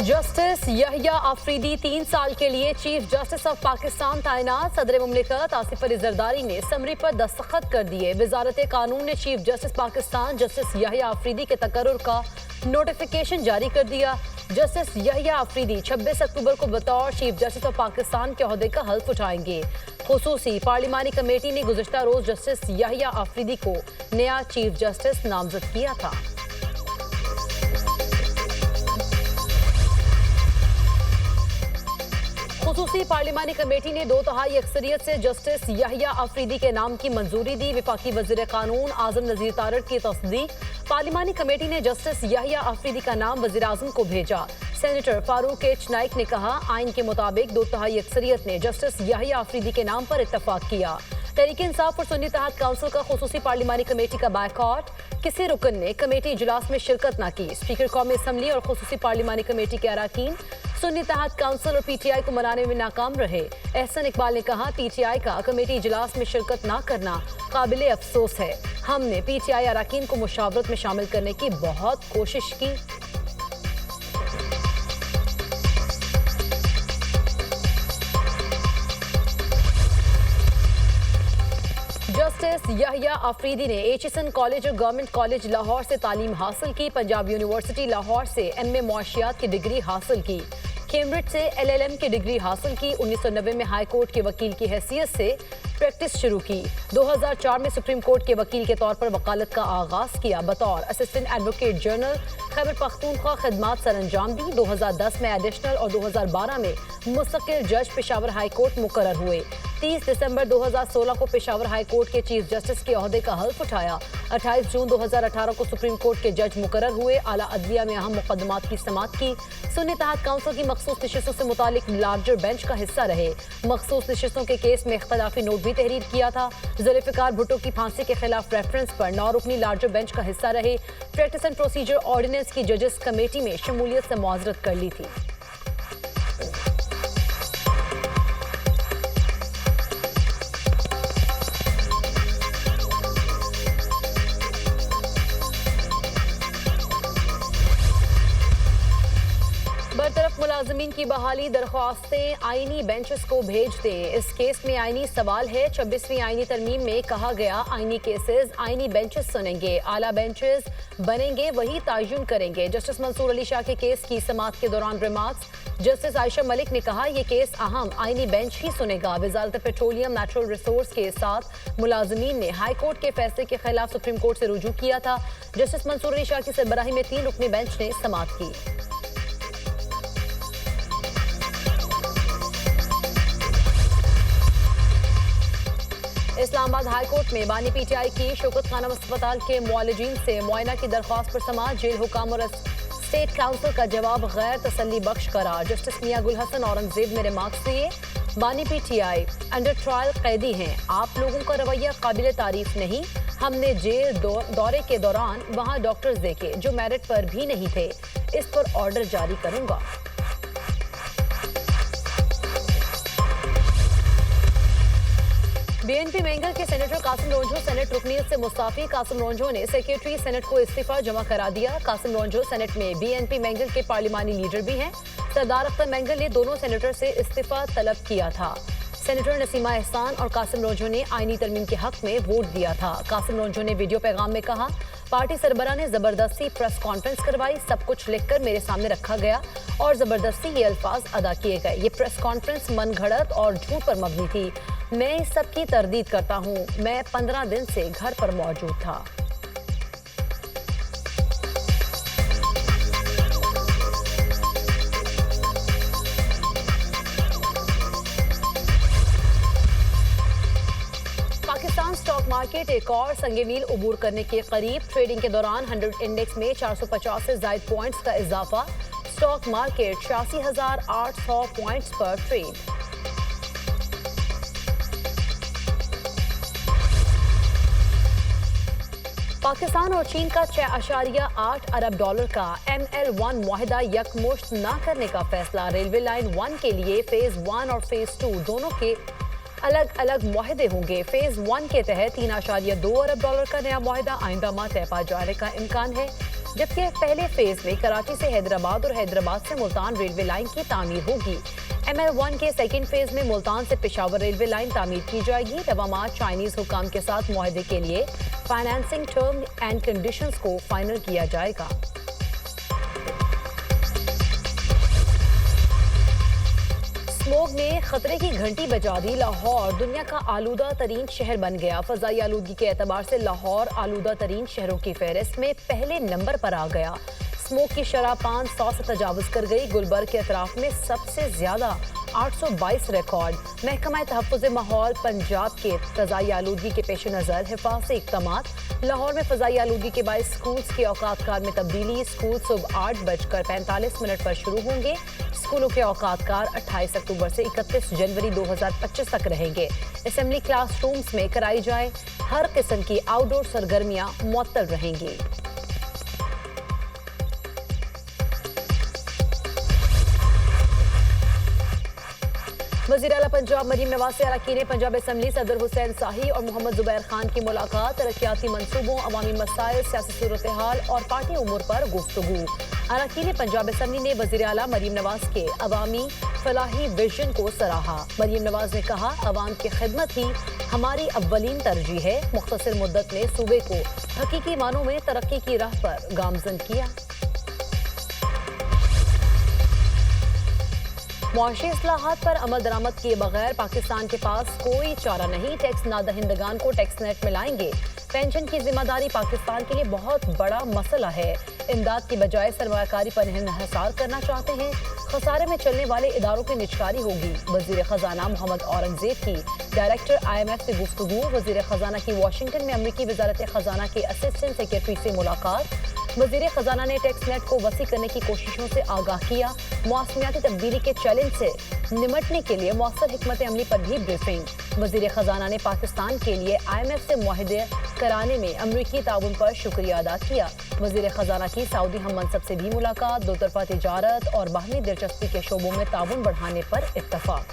Justice Yahya Afridi 3 साल के लिए चीफ जस्टिस ऑफ पाकिस्तान तैनात। सदर मुमलिकत आसिफ अली जरदारी ने समरी पर दस्तखत कर दिए। वजारत कानून ने chief justice Pakistan justice Yahya Afridi के तकर्रुर का नोटिफिकेशन जारी कर दिया। जस्टिस यहिया आफरीदी 26 अक्टूबर को बतौर चीफ जस्टिस ऑफ पाकिस्तान के ओहदे का हल्फ उठाएंगे। खुसूसी पार्लिमानी कमेटी ने गुज़िश्ता रोज जस्टिस यहिया आफरीदी को नया चीफ जस्टिस नामजद किया था। खुसूसी पार्लिमानी कमेटी ने 2/3 अक्सरियत से जस्टिस यहिया आफरीदी के नाम की मंजूरी दी। वफाकी वज़ीर कानून आज़म नज़ीर तारड़ की तस्दीक। पार्लिमानी कमेटी ने जस्टिस यहिया आफरीदी का नाम वज़ीर आज़म को भेजा। सेनेटर फारूक एच नाइक ने कहा, आइन के मुताबिक 2/3 अक्सरियत ने जस्टिस यहिया आफरीदी के नाम पर इत्तफाक किया। तहरीक इंसाफ और सुन्नी इत्तेहाद काउंसिल का खुसूसी पार्लिमानी कमेटी का बायकॉट। किसी रुकन ने कमेटी इजलास में शिरकत न की। स्पीकर कौमी असम्बली और खुसूसी पार्लिमानी कमेटी के अरकान सुन्नी इत्तेहाद काउंसिल और पीटीआई को मनाने में नाकाम रहे। एहसन इकबाल ने कहा, पीटीआई का कमेटी इजलास में शिरकत न करना काबिले अफसोस है। हमने पीटीआई अरकान को मुशावरत में शामिल करने की बहुत कोशिश की। जस्टिस यहिया आफरीदी ने एचएसएन कॉलेज और गवर्नमेंट कॉलेज लाहौर से तालीम हासिल की। पंजाब यूनिवर्सिटी लाहौर से एमए मुआशियात की डिग्री हासिल की। कैम्ब्रिज से एलएलएम की डिग्री हासिल की। 1990 में हाई कोर्ट के वकील की हैसियत से प्रैक्टिस शुरू की। 2004 में सुप्रीम कोर्ट के वकील के तौर पर वकालत का आगाज किया। बतौर assistant advocate general Khyber Pakhtunkhwa खिदमात सर अंजाम दी। 2010 में एडिशनल और 2012 में मुस्तकिल जज पेशावर हाई कोर्ट मुकर्रर हुए। 30 दिसंबर 2016 को पेशावर हाई कोर्ट के चीफ जस्टिस के ओहदे का हल्फ उठाया। 28 जून 2018 को सुप्रीम कोर्ट के जज मुकर्रर हुए। आला अदलिया में अहम मुकदमात की समाअत की। सुन्नी इत्तेहाद काउंसिल की मखसूस नशिस्तों से मुतालिक लार्जर बेंच का हिस्सा रहे। मखसूस नशिस्तों के केस में इख्तलाफी नोट भी तहरीर किया था। जुल्फ़िकार भुट्टो की फांसी के खिलाफ रेफरेंस पर 9 रुकनी लार्जर बेंच का हिस्सा रहे। प्रैक्टिस एंड प्रोसीजर ऑर्डिनेंस की जजेस कमेटी में शमूलियत से मुआज़रत कर ली थी। बरतरफ मुलाजमीन की बहाली दरख्वास्तें आईनी बेंचेस को भेज दें। इस केस में आईनी सवाल है। 26वीं आईनी तरमीम में कहा गया, आईनी केसेस आईनी बेंचेस सुनेंगे, आला बेंचेस बनेंगे, वही तयन करेंगे। जस्टिस मंसूर अली शाह के केस की समाअत के दौरान रिमार्क्स। जस्टिस आयशा मलिक ने कहा, यह केस अहम आईनी बेंच ही सुनेगा। वजारत पेट्रोलियम नेचुरल रिसोर्स के साथ मुलाजमीन ने हाई कोर्ट के फैसले के खिलाफ सुप्रीम कोर्ट से रुजू किया था। जस्टिस मंसूर अली शाह की सरबराही में 3 रुकनी बेंच ने समाअत की। इस्लामाबाद हाई कोर्ट में बानी पीटीआई की शौकत खानम अस्पताल के मुआलिजीन से मुआयना की दरख्वास्त पर समाअत। जेल हुकाम और स्टेट काउंसिल का जवाब गैर तसल्ली बख्श करार। जस्टिस मियां गुल हसन औरंगजेब ने रिमार्क्स दिए, बानी पीटीआई अंडर ट्रायल कैदी हैं। आप लोगों का रवैया काबिल तारीफ नहीं। हमने जेल दौरे के दौरान वहां डॉक्टर्स देखे जो मेरिट पर भी नहीं थे। इस पर ऑर्डर जारी करूंगा। बीएनपी मेंगल के सेनेटर कासिम रोंझो सेनेट रुकनीयत से मुस्ताफी। कासिम रोंझो ने सेक्रेटरी सेनेट को इस्तीफा जमा करा दिया। कासिम रोंझो सेनेट में बीएनपी मेंगल के पार्लिमानी लीडर भी हैं। सरदार अख्तर मेंगल ने दोनों सेनेटर से इस्तीफा तलब किया था। सेनेटर नसीमा एहसान और कासिम रोंझो ने आईनी तरमीम के हक में वोट दिया था। कासिम रोंझो ने वीडियो पैगाम में कहा, पार्टी सरबरा ने जबरदस्ती प्रेस कॉन्फ्रेंस करवाई। सब कुछ लिखकर मेरे सामने रखा गया और जबरदस्ती ये अल्फाज अदा किए गए। ये प्रेस कॉन्फ्रेंस मन घड़त और झूठ पर मबनी थी। मैं इस सब की तरदीद करता हूँ। मैं 15 दिन से घर पर मौजूद था। पाकिस्तान स्टॉक मार्केट एक और संगे मील उबूर करने के करीब। ट्रेडिंग के दौरान 100 इंडेक्स में 450 से ज़ायद पॉइंट्स का इजाफा। स्टॉक मार्केट 86,800 पॉइंट्स पर ट्रेड। पाकिस्तान और चीन का 6.8 अरब डॉलर का ML1 मुआहिदा यकमुश्त न करने का फैसला। रेलवे लाइन 1 के लिए फेज 1 और फेज 2 दोनों के अलग अलग मुआहिदे होंगे। फेज 1 के तहत 3.2 अरब डॉलर का नया मुआहिदा आइंदा माह तय पा जाने का इम्कान है। جبکہ پہلے فیز میں کراچی سے حیدرآباد اور حیدرآباد سے ملتان ریلوے لائن کی تعمیر ہوگی۔ ML1 کے سیکنڈ فیز میں ملتان سے پشاور ریلوے لائن تعمیر کی جائے گی۔ رواں چائنیز حکام کے ساتھ معاہدے کے لیے فائنانسنگ ٹرم اینڈ کنڈیشنز کو فائنل کیا جائے گا۔ اسموگ نے خطرے کی گھنٹی بجا دی، لاہور دنیا کا آلودہ ترین شہر بن گیا۔ فضائی آلودگی کے اعتبار سے لاہور آلودہ ترین شہروں کی فہرست میں پہلے نمبر پر آ گیا۔ اسموگ کی شرح 500 سے تجاوز کر گئی۔ گلبرگ کے اطراف میں سب سے زیادہ 822 ریکارڈ۔ محکمہ تحفظ ماحول پنجاب کے فضائی آلودگی کے پیش نظر حفاظتی اقدامات۔ لاہور میں فضائی آلودگی کے باعث اسکولز کے اوقات کار میں تبدیلی۔ اسکول صبح 8:45 پر شروع ہوں گے۔ اسکولوں کے اوقات کار 28 اکتوبر سے 31 جنوری 2025 تک رہیں گے۔ اسمبلی کلاس رومز میں کرائی جائیں ہر قسم کی آؤٹ ڈور سرگرمیاں معطل رہیں گی۔ وزیر اعلیٰ پنجاب مریم نواز سے اراکین پنجاب اسمبلی صدر حسین صاحی اور محمد زبیر خان کی ملاقات۔ ترقیاتی منصوبوں، عوامی مسائل، سیاسی صورتحال اور پارٹی امور پر گفتگو۔ اراکین پنجاب اسمبلی نے وزیر اعلیٰ مریم نواز کے عوامی فلاحی ویژن کو سراہا۔ مریم نواز نے کہا، عوام کی خدمت ہی ہماری اولین ترجیح ہے۔ مختصر مدت میں صوبے کو حقیقی معنوں میں ترقی کی راہ پر گامزن کیا۔ معاشی اصلاحات پر عمل درآمد کیے بغیر پاکستان کے پاس کوئی چارہ نہیں، ٹیکس نادہندگان کو ٹیکس نیٹ میں لائیں گے۔ پینشن کی ذمہ داری پاکستان کے لیے بہت بڑا مسئلہ ہے۔ امداد کی بجائے سرمایہ کاری پر انحصار کرنا چاہتے ہیں۔ خسارے میں چلنے والے اداروں کی نجکاری ہوگی۔ وزیر خزانہ محمد اورنگزیب کی ڈائریکٹر IMF سے گفتگو۔ وزیر خزانہ کی واشنگٹن میں امریکی وزارت خزانہ کے اسسٹنٹ سیکرٹری سے ملاقات۔ وزیر خزانہ نے ٹیکس نیٹ کو وسیع کرنے کی کوششوں سے آگاہ کیا۔ موسمیاتی تبدیلی کے چیلنج سے نمٹنے کے لیے مؤثر حکمت عملی پر بھی بریفنگ۔ وزیر خزانہ نے پاکستان کے لیے IMF سے معاہدے کرانے میں امریکی تعاون پر شکریہ ادا کیا۔ وزیر خزانہ کی سعودی ہم منصب سے بھی ملاقات۔ دو طرفہ تجارت اور باہمی دلچسپی کے شعبوں میں تعاون بڑھانے پر اتفاق۔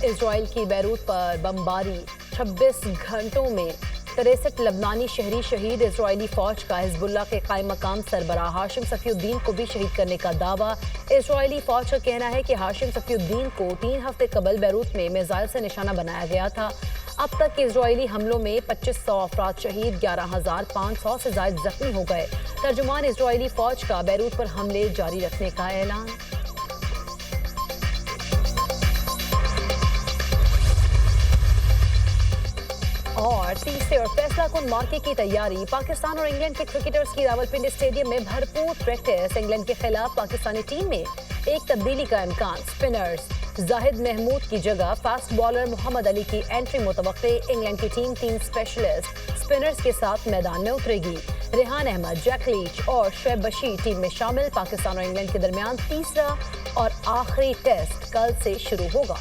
اسرائیل کی بیروت پر بمباری، 26 گھنٹوں میں 63 لبنانی شہری شہید۔ اسرائیلی فوج کا حزب اللہ کے قائم مقام سربراہ ہاشم صفی الدین کو بھی شہید کرنے کا دعویٰ۔ اسرائیلی فوج کا کہنا ہے کہ ہاشم صفی الدین کو 3 ہفتے قبل بیروت میں میزائل سے نشانہ بنایا گیا تھا۔ اب تک کے اسرائیلی حملوں میں 2500 افراد شہید، 11500 سے زائد زخمی ہو گئے۔ ترجمان اسرائیلی فوج کا بیروت پر حملے جاری رکھنے کا اعلان۔ اور تیسرے اور فیصلہ کن مارکے کی تیاری، پاکستان اور انگلینڈ کے کرکٹرز کی راولپنڈی اسٹیڈیم میں بھرپور پریکٹس۔ انگلینڈ کے خلاف پاکستانی ٹیم میں ایک تبدیلی کا امکان۔ اسپنرز زاہد محمود کی جگہ فاسٹ بالر محمد علی کی انٹری متوقع۔ انگلینڈ کی ٹیم 3 اسپیشلسٹ اسپنرز کے ساتھ میدان میں اترے گی۔ ریحان احمد، جیک لیچ اور شعیب بشیر ٹیم میں شامل۔ پاکستان اور انگلینڈ کے درمیان تیسرا اور آخری ٹیسٹ کل سے شروع ہوگا۔